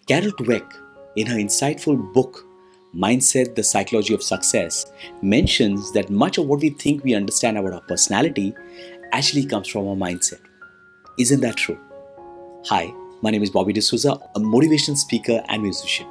Carol Dweck, in her insightful book, Mindset, the Psychology of Success, mentions that much of what we think we understand about our personality actually comes from our mindset. Isn't that true? Hi, my name is Bobby D'Souza, a motivational speaker and musician.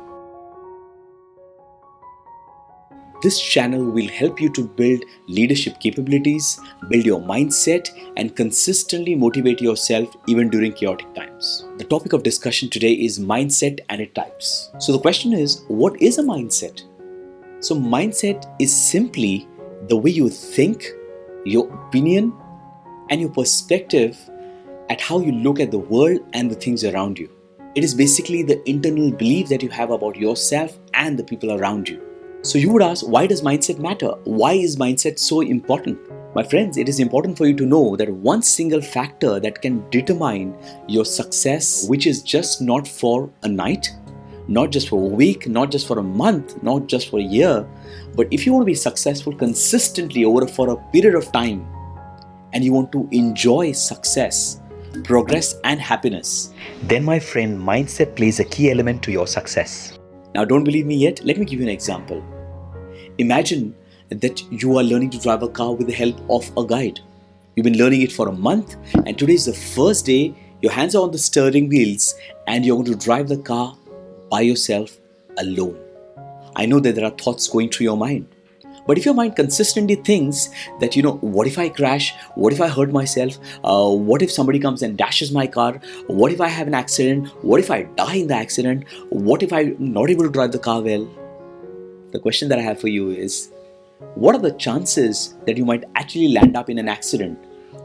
This channel will help you to build leadership capabilities, build your mindset, and consistently motivate yourself even during chaotic times. The topic of discussion today is mindset and its types. So the question is, what is a mindset? So mindset is simply the way you think, your opinion, and your perspective at how you look at the world and the things around you. It is basically the internal belief that you have about yourself and the people around you. So you would ask, why does mindset matter? Why is mindset so important? My friends, it is important for you to know that one single factor that can determine your success, which is just not for a night, not just for a week, not just for a month, not just for a year, but if you want to be successful consistently for a period of time, and you want to enjoy success, progress, and happiness, then my friend, mindset plays a key element to your success. Now, don't believe me yet? Let me give you an example. Imagine that you are learning to drive a car with the help of a guide. You've been learning it for a month, and today is the first day. Your hands are on the steering wheels, and you're going to drive the car by yourself alone. I know that there are thoughts going through your mind. But if your mind consistently thinks that, what if I crash? What if I hurt myself? What if somebody comes and dashes my car? What if I have an accident? What if I die in the accident? What if I'm not able to drive the car well? The question that I have for you is, what are the chances that you might actually land up in an accident?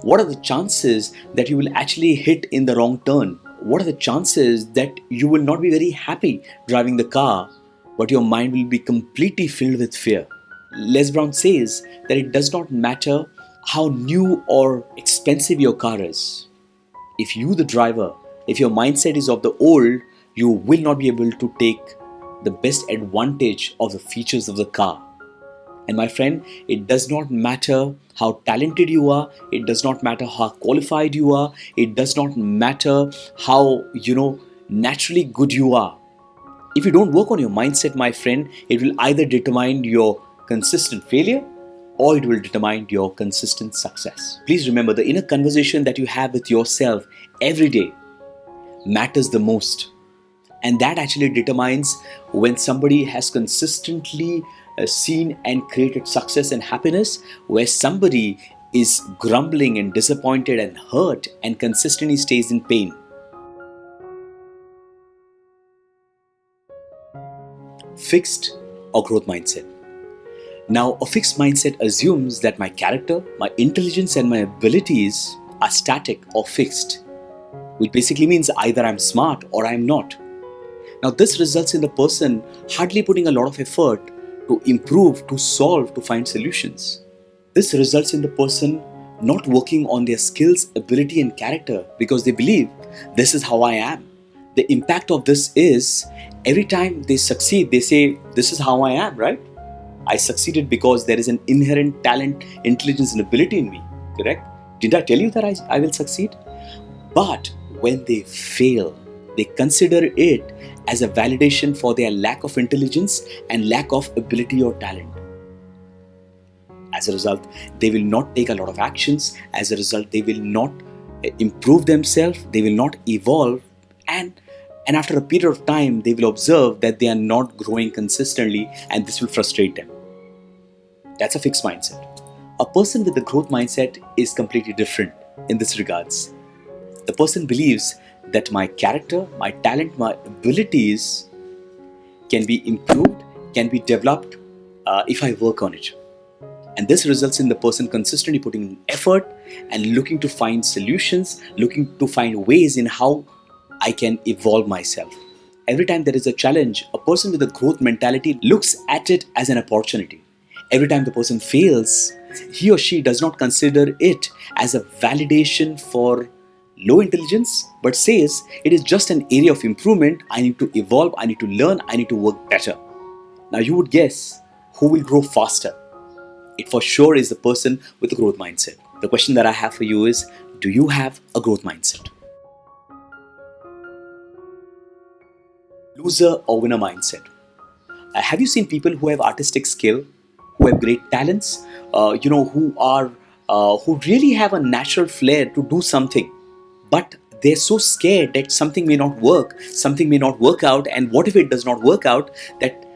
What are the chances that you will actually hit in the wrong turn? What are the chances that you will not be very happy driving the car, but your mind will be completely filled with fear? Les Brown says that it does not matter how new or expensive your car is. If you, the driver, if your mindset is of the old, you will not be able to take the best advantage of the features of the car. And my friend, it does not matter how talented you are, it does not matter how qualified you are, it does not matter how, naturally good you are. If you don't work on your mindset, my friend, it will either determine your consistent failure or it will determine your consistent success. Please remember, the inner conversation that you have with yourself every day matters the most. And that actually determines when somebody has consistently seen and created success and happiness, where somebody is grumbling and disappointed and hurt and consistently stays in pain. Fixed or growth mindset. Now, a fixed mindset assumes that my character, my intelligence, and my abilities are static or fixed, which basically means either I'm smart or I'm not. Now, this results in the person hardly putting a lot of effort to improve, to solve, to find solutions. This results in the person not working on their skills, ability, and character because they believe this is how I am. The impact of this is every time they succeed, they say, this is how I am, right? I succeeded because there is an inherent talent, intelligence, and ability in me, correct? Did I tell you that I will succeed? But when they fail, they consider it as a validation for their lack of intelligence and lack of ability or talent. As a result, they will not take a lot of actions. As a result, they will not improve themselves. They will not evolve. And after a period of time, they will observe that they are not growing consistently, and this will frustrate them. That's a fixed mindset. A person with a growth mindset is completely different in this regards. The person believes that my character, my talent, my abilities can be improved, can be developed if I work on it. And this results in the person consistently putting in effort and looking to find solutions, looking to find ways in how I can evolve myself. Every time there is a challenge, a person with a growth mentality looks at it as an opportunity. Every time the person fails, he or she does not consider it as a validation for low intelligence, but says it is just an area of improvement. I need to evolve, I need to learn, I need to work better. Now you would guess who will grow faster. It for sure is the person with a growth mindset. The question that I have for you is, do you have a growth mindset? Loser or winner mindset. Have you seen people who have artistic skill, who have great talents, who really have a natural flair to do something, but they're so scared that something may not work, something may not work out, and what if it does not work out? That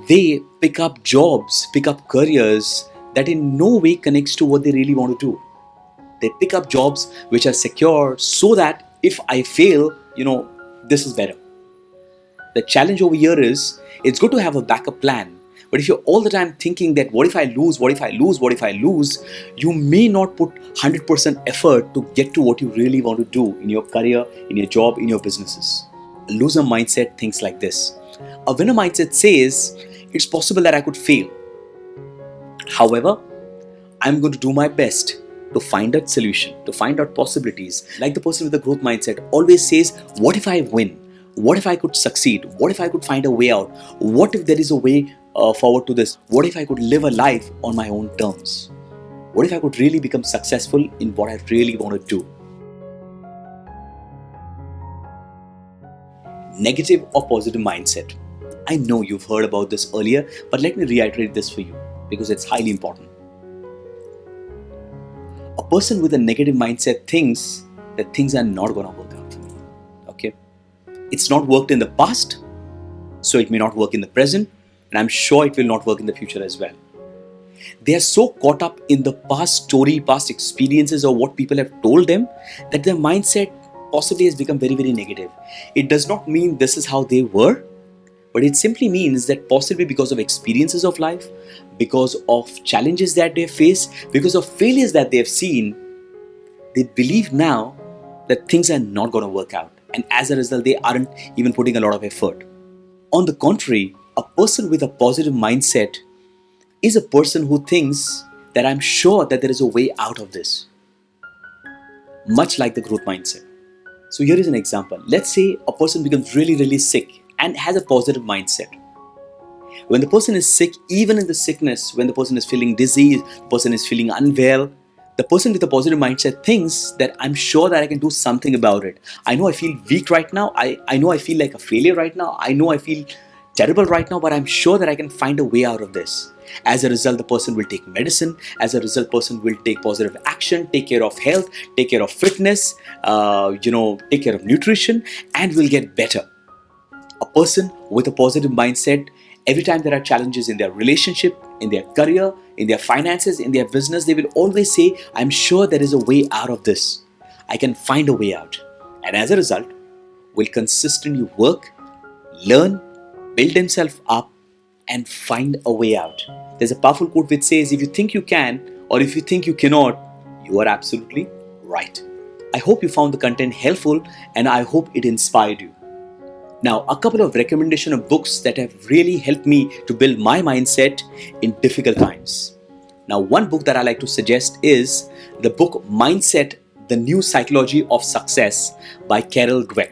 they pick up jobs, pick up careers that in no way connects to what they really want to do. They pick up jobs which are secure so that if I fail, this is better. The challenge over here is it's good to have a backup plan. But if you're all the time thinking that what if I lose, what if I lose, what if I lose, you may not put 100% effort to get to what you really want to do in your career, in your job, in your businesses. A loser mindset thinks like this. A winner mindset says it's possible that I could fail. However, I'm going to do my best to find out solution, to find out possibilities. Like the person with the growth mindset always says, what if I win? What if I could succeed? What if I could find a way out? What if there is a way forward to this? What if I could live a life on my own terms? What if I could really become successful in what I really want to do? Negative or positive mindset. I know you've heard about this earlier, but let me reiterate this for you because it's highly important. A person with a negative mindset thinks that things are not going to work out for me. Okay? It's not worked in the past, so it may not work in the present, and I'm sure it will not work in the future as well. They are so caught up in the past story, past experiences, or what people have told them that their mindset possibly has become very, very negative. It does not mean this is how they were, but it simply means that possibly because of experiences of life, because of challenges that they face, because of failures that they have seen, they believe now that things are not going to work out. And as a result, they aren't even putting a lot of effort. On the contrary, a person with a positive mindset is a person who thinks that I'm sure that there is a way out of this. Much like the growth mindset. So here is an example. Let's say a person becomes really, really sick and has a positive mindset. When the person is sick, even in the sickness, when the person is feeling dizzy, the person is feeling unwell, the person with a positive mindset thinks that I'm sure that I can do something about it. I know I feel weak right now. I know I feel like a failure right now. I know I feel terrible right now, but I'm sure that I can find a way out of this. As a result, the person will take medicine. As a result, person will take positive action, take care of health, take care of fitness, take care of nutrition, and will get better. A person with a positive mindset, every time there are challenges in their relationship, in their career, in their finances, in their business, they will always say, I'm sure there is a way out of this. I can find a way out. And as a result, will consistently work, learn, build themselves up, and find a way out. There's a powerful quote which says, if you think you can, or if you think you cannot, you are absolutely right. I hope you found the content helpful, and I hope it inspired you. Now, a couple of recommendations of books that have really helped me to build my mindset in difficult times. Now, one book that I like to suggest is the book Mindset, The New Psychology of Success by Carol Dweck.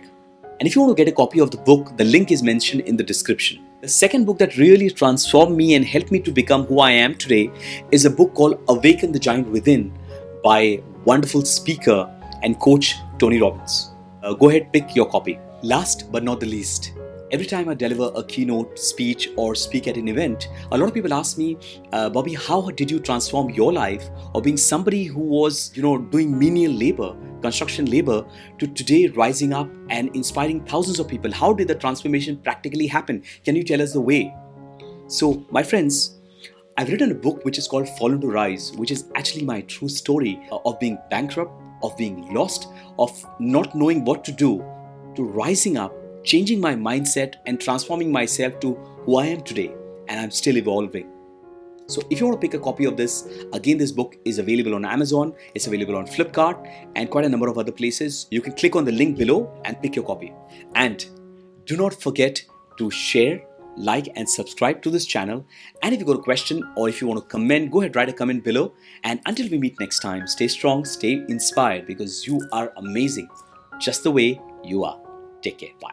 And if you want to get a copy of the book, the link is mentioned in the description. The second book that really transformed me and helped me to become who I am today is a book called Awaken the Giant Within by wonderful speaker and coach Tony Robbins. Go ahead, pick your copy. Last but not the least, every time I deliver a keynote speech or speak at an event, a lot of people ask me, Bobby, how did you transform your life or being somebody who was, doing menial labor, construction labor, to today rising up and inspiring thousands of people? How did the transformation practically happen? Can you tell us the way? So, my friends, I've written a book which is called Fallen to Rise, which is actually my true story of being bankrupt, of being lost, of not knowing what to do, to rising up, changing my mindset and transforming myself to who I am today, and I'm still evolving. So if you want to pick a copy of this, again, this book is available on Amazon, it's available on Flipkart and quite a number of other places. You can click on the link below and pick your copy. And do not forget to share, like and subscribe to this channel. And if you got a question or if you want to comment, go ahead, write a comment below. And until we meet next time, stay strong, stay inspired, because you are amazing just the way you are. Take care. Bye.